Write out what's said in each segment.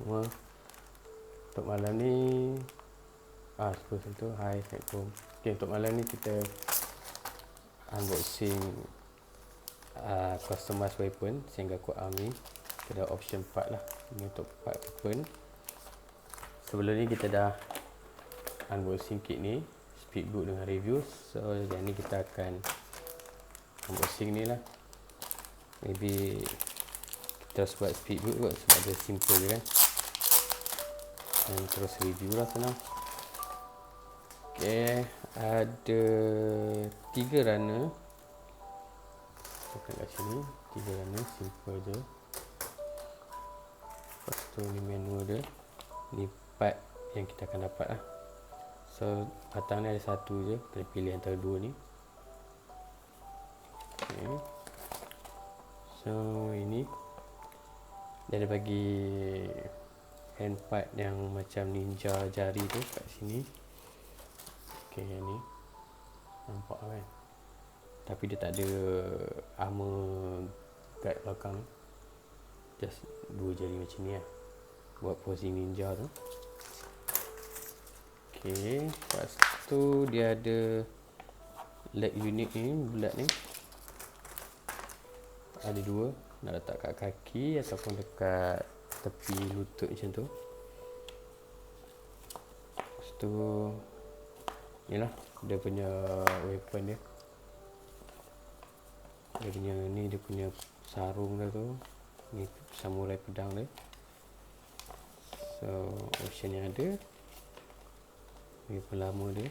semua. Untuk malam ni seperti tu. Hai, Assalamualaikum. Okay, untuk malam ni kita unboxing customized weapon Sengoku Army. Kita ada option part lah. Ini untuk part weapon. Sebelum ni kita dah unboxing kit ni, speedbook dengan review. So yang ni kita akan unboxing ni lah. Maybe kita buat speedbook kot sebab dia simple je kan. Dan terus review lah senang. Okay, ada 3 runner. Bukan kat sini, 3 runner, simple je. Lepas tu ni manual dia. Ni part yang kita akan dapat lah. So batang ni ada satu je, kita pilih antara dua ni. Okay. So ini dia ada bagi hand part yang macam ninja jari tu kat sini. Okay, yang ni nampak kan, tapi dia tak ada armor guard belakang, just dua jari macam ni lah buat posing ninja tu. Okay, lepas tu dia ada leg unit ni, bulat ni ada dua, nak letak kat kaki ataupun dekat tepi lutut macam tu. Lepas tu ni lah dia punya weapon dia. Dia punya ni, dia punya sarung dia tu. Ni samurai pedang dia. So option yang ada ni pelama dia.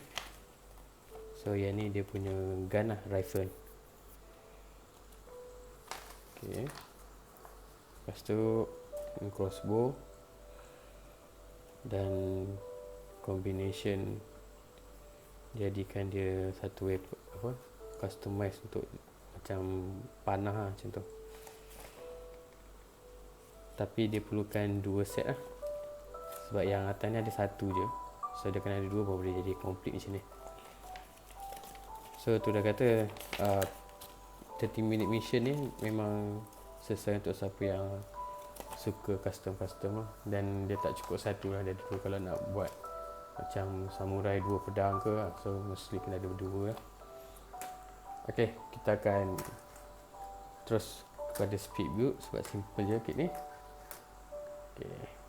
So yang ni dia punya gun lah, rifle. Okay. Lepas tu ni crossbow. Dan combination jadikan dia satu weapon, apa, customize untuk macam panah lah, macam tu. Tapi dia perlukan 2 set lah, sebab yang atas ni ada satu je. So dia kena ada 2 baru boleh jadi complete macam ni. So tu dah kata 30 minute mission ni memang sesuai untuk siapa yang suka custom lah. Dan dia tak cukup satu lah, dia ada 2 kalau nak buat macam samurai 2 pedang ke, so mesti kena ada 2 lah. Okay, kita akan terus kepada speed build sebab simple je kit ni. Okay.